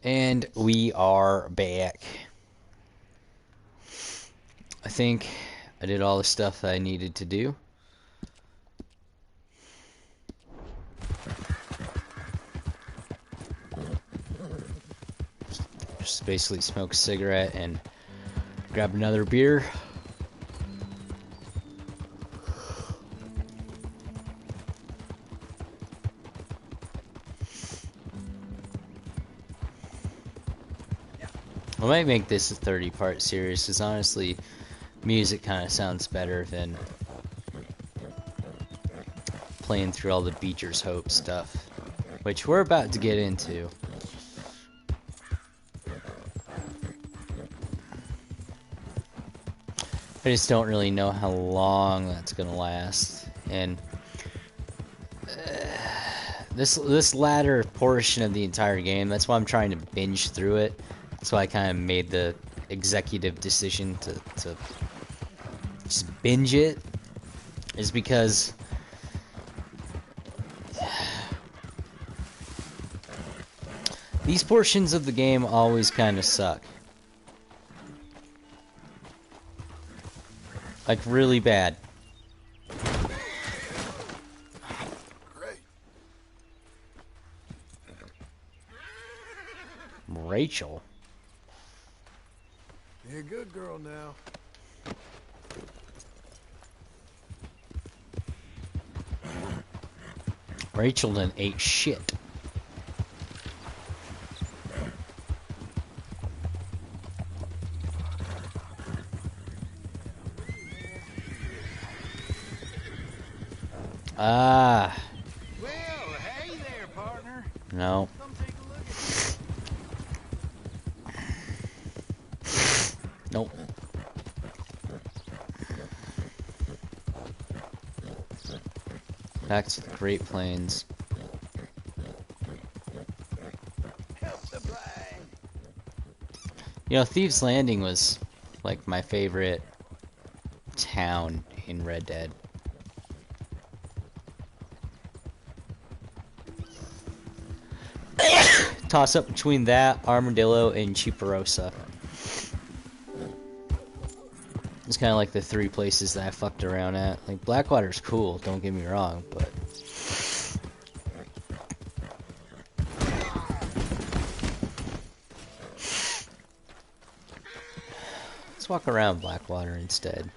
And we are back. I think I did all the stuff I needed to do. Just basically smoke a cigarette and grab another beer. I might make this a 30-part series because honestly, music kind of sounds better than playing through all the Beecher's Hope stuff, which we're about to get into. I just don't really know how long that's gonna last, and this latter portion of the entire game, that's why I'm trying to binge through it. So I kind of made the executive decision to just binge it, is because these portions of the game always kind of suck. Like, really bad. Great. Rachel? You're a good girl now. Rachel done ate shit. Ah. Well, hey there, partner. No. Come take a look. Nope. Back to the Great Plains. Help the flag. You know, Thieves Landing was like my favorite town in Red Dead. Toss up between that, Armadillo, and Chiparosa. It's kind of like the three places that I fucked around at. Like, Blackwater's cool, don't get me wrong, but... let's walk around Blackwater instead.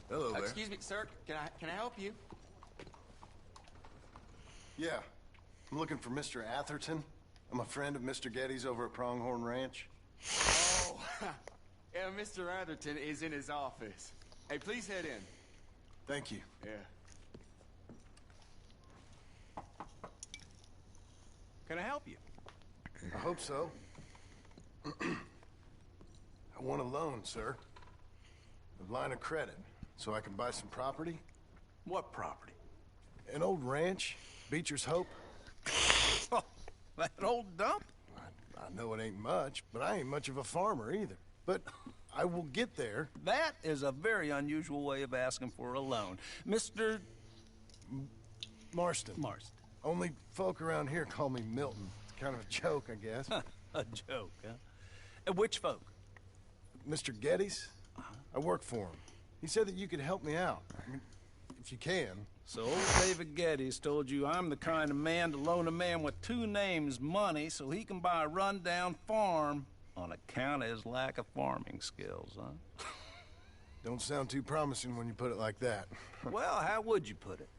Hello there. Excuse me, sir. Can I help you? Yeah. I'm looking for Mr. Atherton. I'm a friend of Mr. Getty's over at Pronghorn Ranch. Oh, yeah, Mr. Atherton is in his office. Hey, please head in. Thank you. Yeah. Can I help you? I hope so. I want a loan, sir. A line of credit, so I can buy some property. What property? An old ranch, Beecher's Hope. Oh, that old dump? I know it ain't much, but I ain't much of a farmer either. But I will get there. That is a very unusual way of asking for a loan. Mr. Marston. Marston. Only folk around here call me Milton. It's kind of a joke, I guess. A joke, huh? And which folk? Mr. Getty's? I work for him. He said that you could help me out. I mean, if you can. So old David Geddes told you I'm the kind of man to loan a man with two names money so he can buy a rundown farm on account of his lack of farming skills, huh? Don't sound too promising when you put it like that. Well, how would you put it?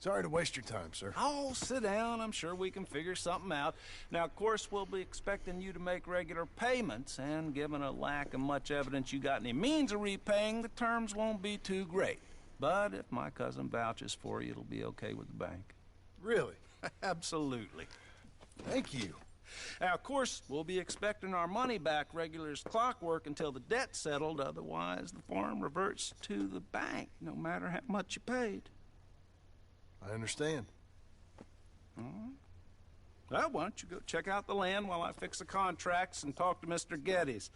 Sorry to waste your time, sir. Oh, sit down. I'm sure we can figure something out. Now, of course, we'll be expecting you to make regular payments, and given a lack of much evidence you got any means of repaying, the terms won't be too great. But if my cousin vouches for you, it'll be okay with the bank. Really? Absolutely. Thank you. Now, of course, we'll be expecting our money back regular as clockwork until the debt's settled. Otherwise, the farm reverts to the bank, no matter how much you paid. I understand. Well, why don't you go check out the land while I fix the contracts and talk to Mr. Geddes.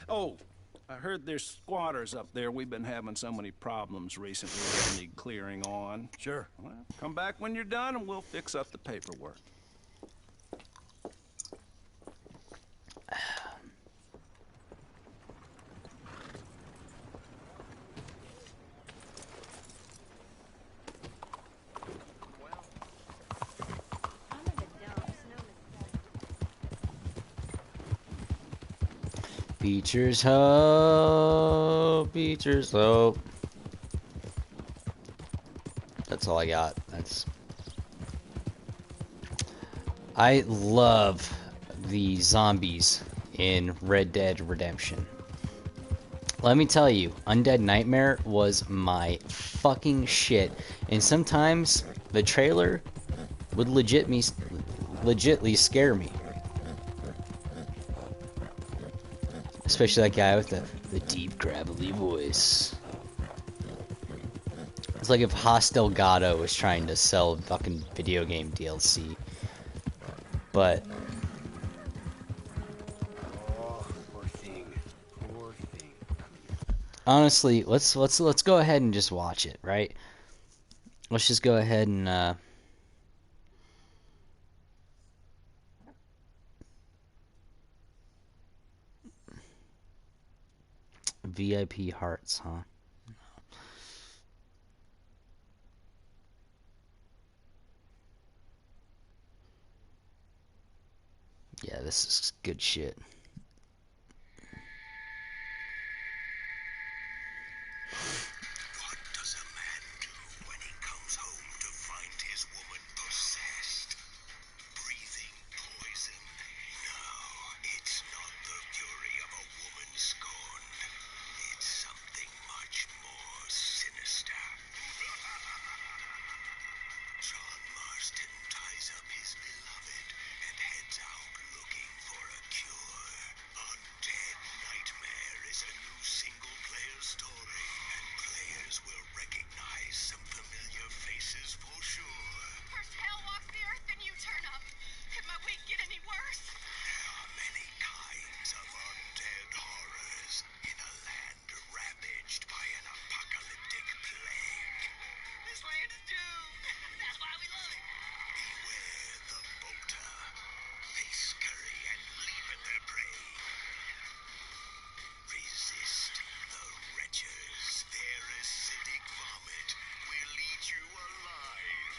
Oh, I heard there's squatters up there. We've been having so many problems recently that need clearing on. Sure. Well, come back when you're done and we'll fix up the paperwork. Beecher's Hope, Beecher's Hope. That's all I got. I love the zombies in Red Dead Redemption. Let me tell you, Undead Nightmare was my fucking shit. And sometimes the trailer would legitly scare me. Especially that guy with the deep, gravelly voice. It's like if Host Delgado was trying to sell fucking video game DLC. But Oh, poor thing. Poor thing. honestly, let's go ahead and just watch it, right? Let's just go ahead and VIP hearts, huh? Yeah, this is good shit. What does a man do when he comes home to find his woman possessed? Breathing poison? No, it's not the fury of a woman scorned. It's something much more sinister. John Marston ties up his beloved and heads out looking for a cure. Undead Nightmare is a new single-player story, and players will recognize some familiar faces for sure. First hell walks the earth, then you turn up. Could my week get any worse? There are many kinds of undead horrors in a land ravaged by an apocalyptic plague. This land is doomed. That's why we love it. Beware the bolter. They scurry and leap at their prey. Resist the wretches. Their acidic vomit will eat you alive.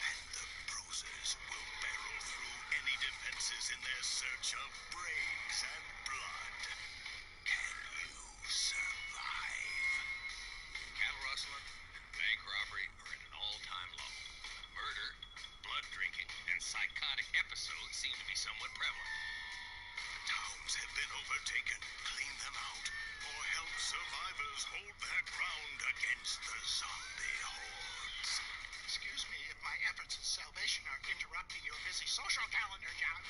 And the bruisers will barrel through any defenses in their search of brains and blood. Can you survive? Cattle rustling and bank robbery are at an all-time low. Murder, blood drinking, and psychotic episodes seem to be somewhat prevalent. Towns have been overtaken. Clean them out, or help survivors hold their ground against the zombie hordes. Excuse me if my efforts at salvation are interrupting your busy social calendar, John.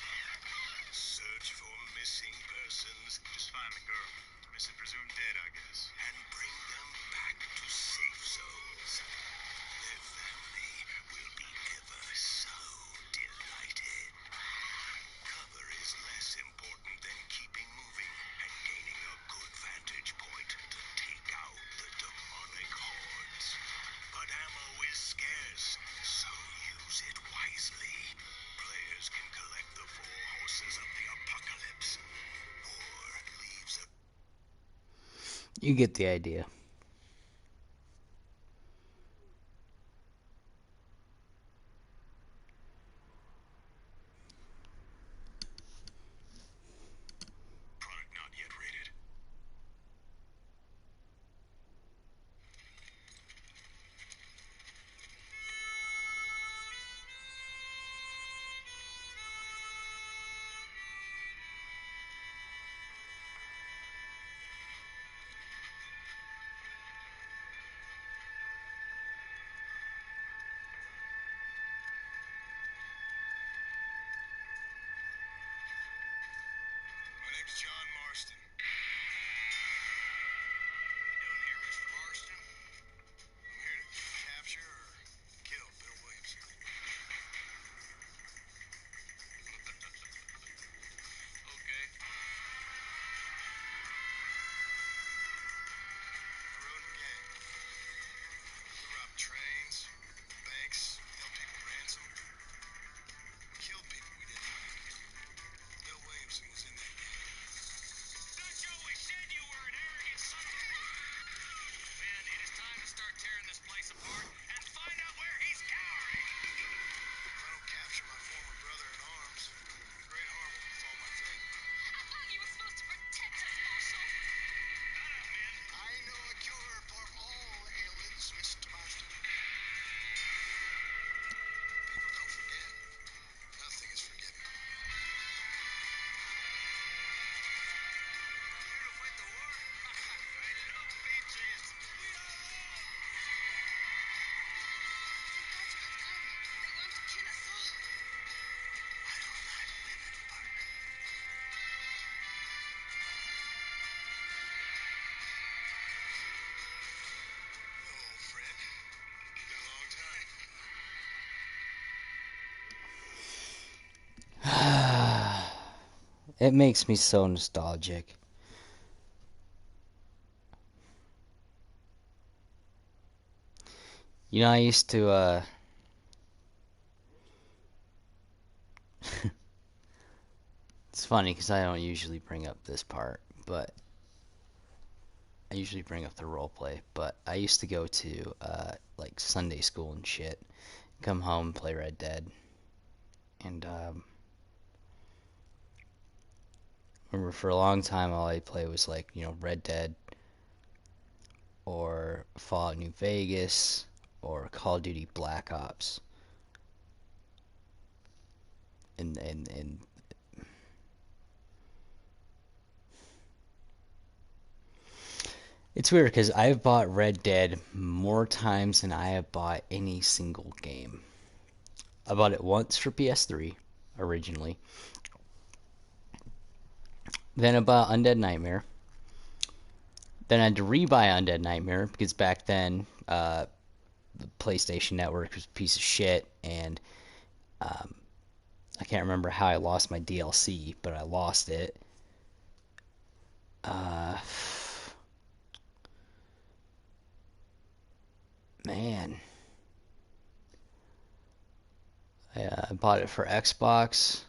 Search for missing persons. Just find the girl. Missing presumed dead, I guess. And bring them back to safe zones. Their family will be ever so delighted. Cover is less important than keeping moving and gaining a good vantage point to take out the demonic hordes. But ammo is scarce, so use it wisely. Players can collect the 4 horses of the apocalypse, or leaves a... You get the idea. Product not yet rated. name's John Marston. What are you doing here, Mr. Marston? I'm here to capture or kill Bill Williamson. Okay. I rode in a gang. We robbed trains, banks, held people ransom. We killed people we didn't know. Bill Williamson was in that gang. That's what we said you were, an arrogant son of a... Man, it is time to start tearing this place apart and find out where he's cowering. If I don't capture my former brother in arms, great harm will befall my family. I thought you were supposed to protect us, Marshal. Shut up, man. I know a cure for all ailments, Mr. Marston. People don't forget. Nothing is forgiven. Here to fight the war? I love patriots. We are all. They thought you had come. They want to kill us all. I don't like women, Buck. Hello, old friend. Been a long time. It makes me so nostalgic. You know, I used to, it's funny because I don't usually bring up this part, but I usually bring up the role play, but I used to go to, like, Sunday school and shit, come home, play Red Dead, and, remember for a long time all I played was, like, you know, Red Dead, or Fallout New Vegas, or Call of Duty Black Ops. And it's weird because I've bought Red Dead more times than I have bought any single game. I bought it once for PS3 originally. Then I bought Undead Nightmare. Then I had to rebuy Undead Nightmare because back then the PlayStation Network was a piece of shit, and I can't remember how I lost my DLC, but I lost it. Man. I bought it for Xbox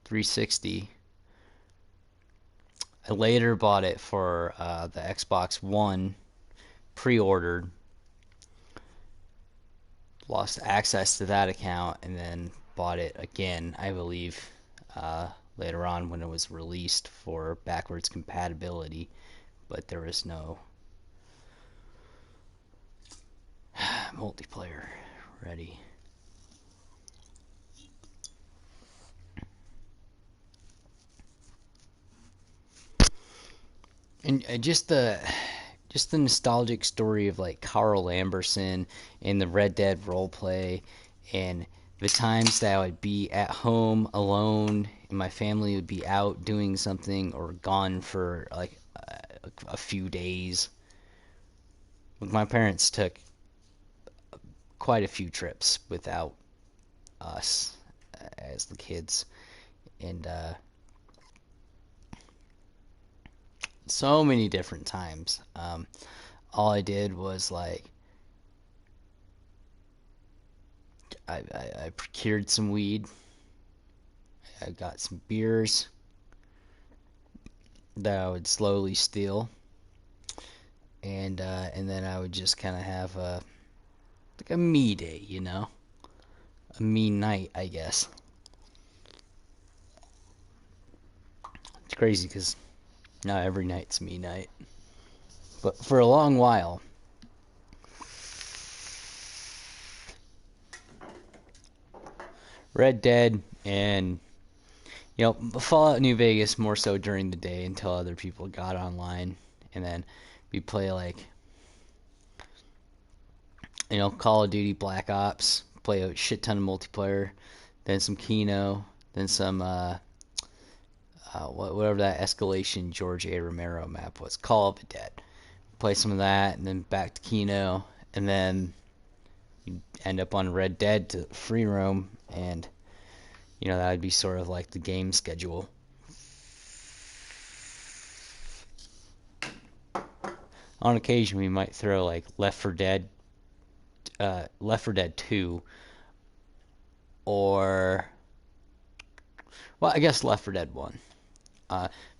360. I later bought it for the Xbox One, pre-ordered. Lost access to that account, and then bought it again, I believe, later on when it was released for backwards compatibility, but there was no multiplayer ready. And just the nostalgic story of like Carl Lamberson and the Red Dead roleplay, and the times that I would be at home alone and my family would be out doing something or gone for like a few days. My parents took quite a few trips without us as the kids, and so many different times. All I did was like I procured some weed. I got some beers that I would slowly steal, and then I would just kind of have like a me day, you know, a me night, I guess. It's crazy because not every night's me night, but for a long while, Red Dead and, you know, Fallout New Vegas more so during the day until other people got online, and then we play like, you know, Call of Duty Black Ops, play a shit ton of multiplayer, then some Kino, then some whatever that Escalation George A. Romero map was, Call of the Dead. Play some of that, and then back to Kino, and then you end up on Red Dead to free roam, and you know that would be sort of like the game schedule. On occasion, we might throw like Left 4 Dead 2, or well, I guess Left 4 Dead 1.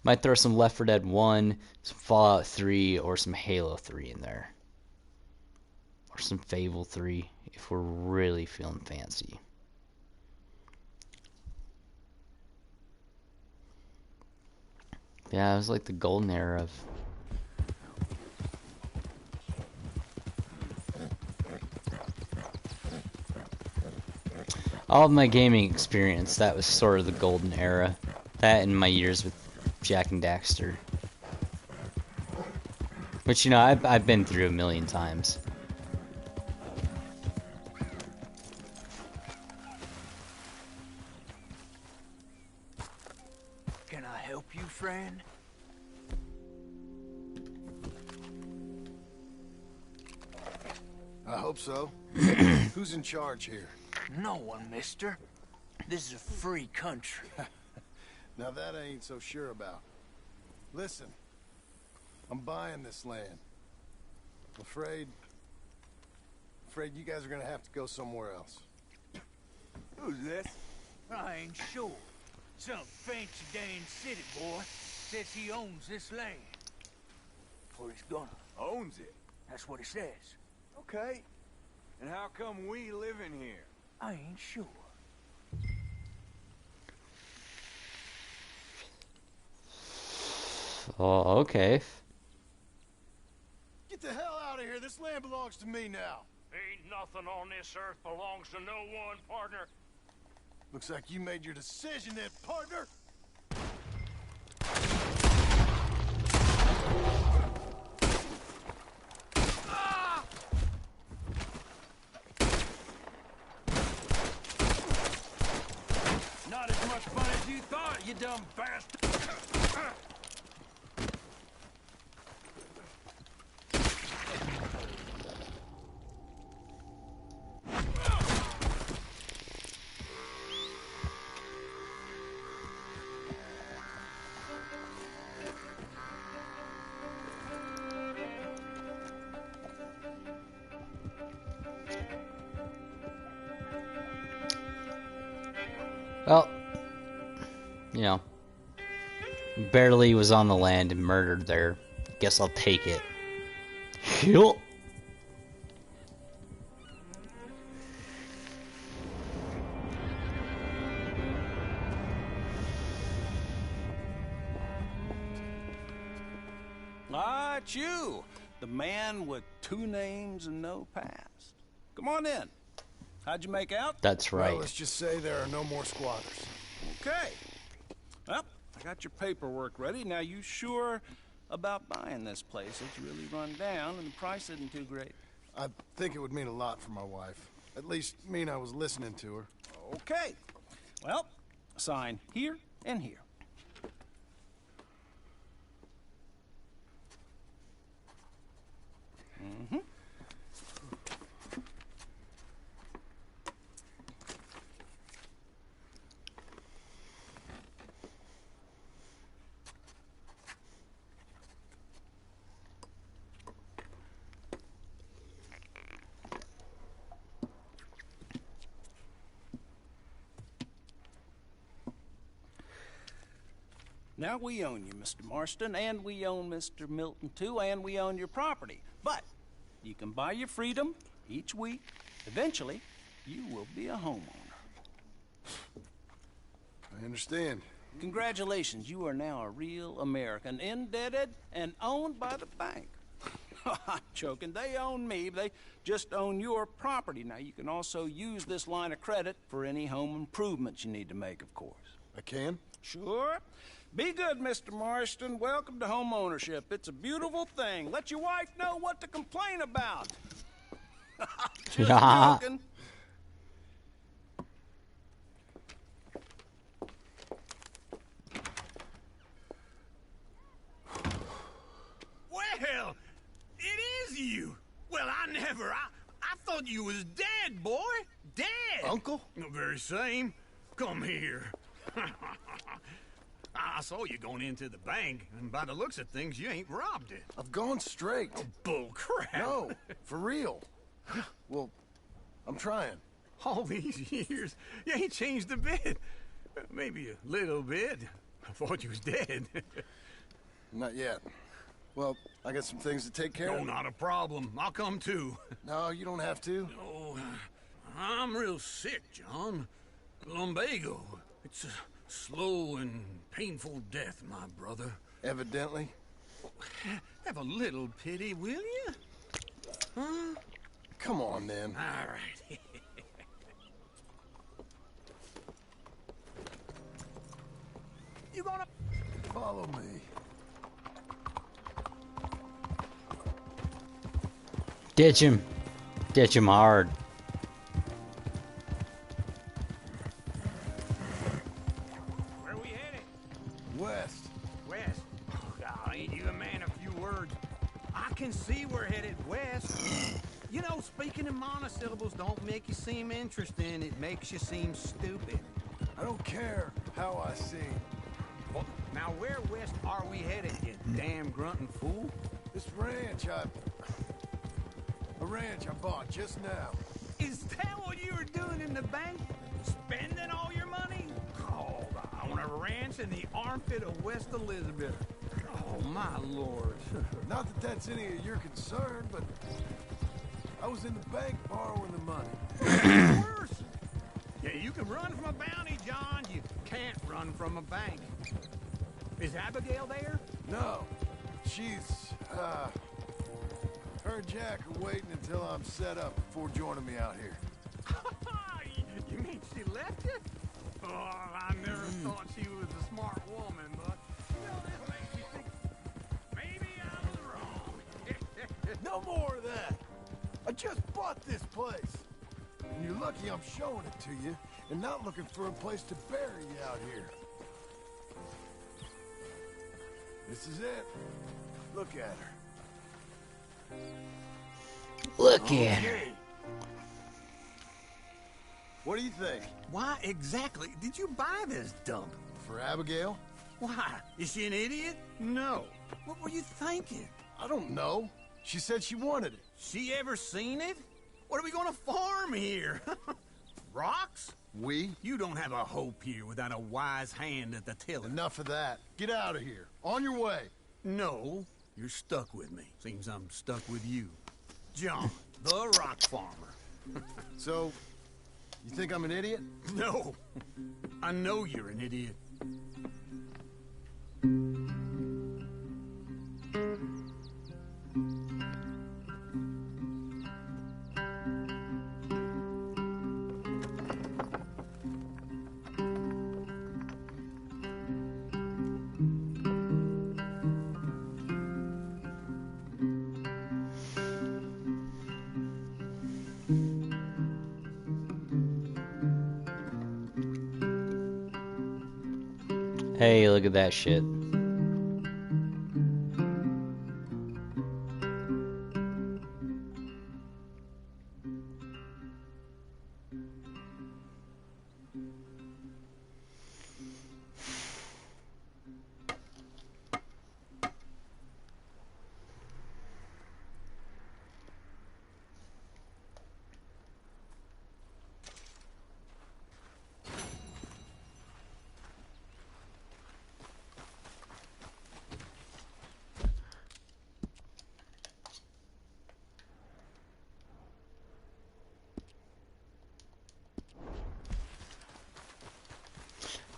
Might throw some Left 4 Dead 1, some Fallout 3, or some Halo 3 in there. Or some Fable 3, if we're really feeling fancy. Yeah, it was like the golden era of... all of my gaming experience, that was sort of the golden era. That and my years with Jak and Daxter. Which, you know, I've been through a million times. Can I help you, friend? I hope so. Who's in charge here? No one, mister. This is a free country. Now that I ain't so sure about. Listen, I'm buying this land. Afraid you guys are gonna have to go somewhere else. Who's this? I ain't sure. Some fancy Dan city boy says he owns this land. Or he's gonna. Owns it. That's what he says. Okay. And how come we live in here? I ain't sure. Oh, okay. Get the hell out of here. This land belongs to me now. Ain't nothing on this earth belongs to no one, partner. Looks like you made your decision then, partner. Not as much fun as you thought, you dumb bastard. Well, you know, barely was on the land and murdered there. Guess I'll take it. Yup. Ah, it's you, the man with 2 names and no past. Come on in. How'd you make out? That's right. Well, let's just say there are no more squatters. Okay. Well, I got your paperwork ready. Now, you sure about buying this place? It's really run down, and the price isn't too great. I think it would mean a lot for my wife. At least mean I was listening to her. Okay. Well, sign here and here. Mm-hmm. Now we own you, Mr. Marston, and we own Mr. Milton too, and we own your property. But you can buy your freedom each week. Eventually, you will be a homeowner. I understand. Congratulations, you are now a real American, indebted and owned by the bank. I'm joking, they own me, they just own your property. Now, you can also use this line of credit for any home improvements you need to make, of course. I can? Sure. Be good, Mr. Marston. Welcome to home ownership. It's a beautiful thing. Let your wife know what to complain about. Just joking. Trevor, I thought you was dead, boy. Dead. Uncle? The very same. Come here. I saw you going into the bank, and by the looks of things, you ain't robbed it. I've gone straight. Bull crap. No, for real. Well, I'm trying. All these years, you ain't changed a bit. Maybe a little bit. I thought you was dead. Not yet. Well, I got some things to take care No, of. not a problem. I'll come too. No, you don't have to. Oh, I'm real sick, John. Lumbago. It's a slow and painful death, my brother. Evidently. Have a little pity, will you? Huh? Come on, then. All right. You gonna... Follow me. Ditch him. Ditch him hard. Where we headed? West. West. Oh, ain't you a man of few words? I can see we're headed west. You know, speaking in monosyllables don't make you seem interesting. It makes you seem stupid. I don't care how I sing. Well, now where west are we headed, you damn grunting fool? This ranch a ranch I bought just now. Is that what you were doing in the bank? Spending all your money? Oh, I want a ranch in the armpit of West Elizabeth. Oh, my lord. Not that that's any of your concern, but I was in the bank borrowing the money. Worse. Yeah, you can run from a bounty, John. You can't run from a bank. Is Abigail there? No. She's, her and Jack are waiting until I'm set up before joining me out here. You mean she left you? Oh, I never thought she was a smart woman, but you know, this makes me think maybe I was wrong. No more of that. I just bought this place. And you're lucky I'm showing it to you and not looking for a place to bury you out here. This is it. Look at her. Look at her. What do you think? Why exactly did you buy this dump? For Abigail? Why? Is she an idiot? No. What were you thinking? I don't know. She said she wanted it. She ever seen it? What are we gonna farm here? Rocks? We? You don't have a hope here without a wise hand at the tiller. Enough of that. Get out of here. On your way. No, you're stuck with me. Seems I'm stuck with you. John, the rock farmer. So, you think I'm an idiot? No, I know you're an idiot. Hey, look at that shit.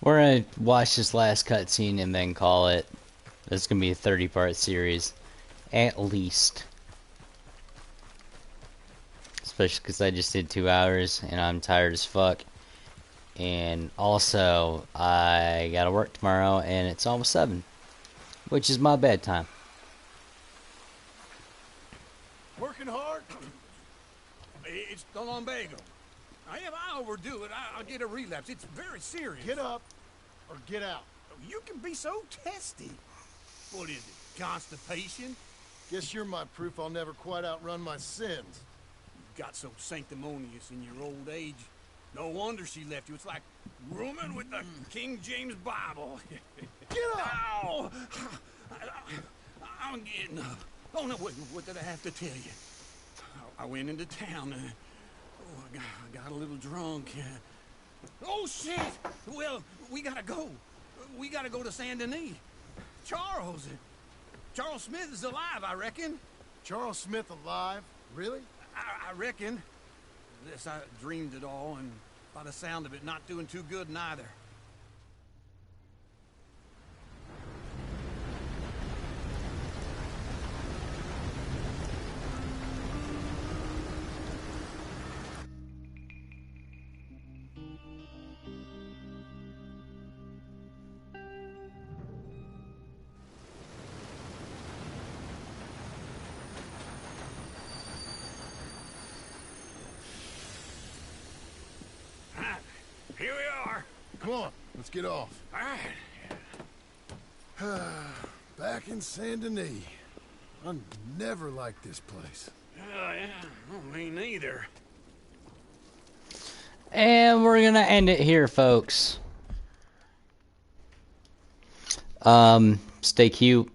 We're gonna watch this last cutscene and then call it. This is gonna be a 30-part series, at least. Especially because I just did 2 hours and I'm tired as fuck. And also, I gotta work tomorrow and it's almost 7, which is my bedtime. Working hard? It's the lumbago. Now, if I overdo it, I'll get a relapse. It's very serious. Get up or get out. You can be so testy. What is it, constipation? Guess you're my proof I'll never quite outrun my sins. got so sanctimonious in your old age. No wonder she left you. It's like rooming with the King James Bible. Get up! Ow! I'm getting up. Oh, no, what did I have to tell you? I went into town. I got a little drunk. Oh, shit! Well, we gotta go. We gotta go to Saint Denis. Charles Smith is alive, I reckon. Charles Smith alive? Really? I reckon. This, I dreamed it all, and by the sound of it, not doing too good neither. Here we are. Come on, let's get off. All right. Back in Saint Denis. I never liked this place. Yeah, oh, me neither. And we're gonna end it here, folks. Stay cute.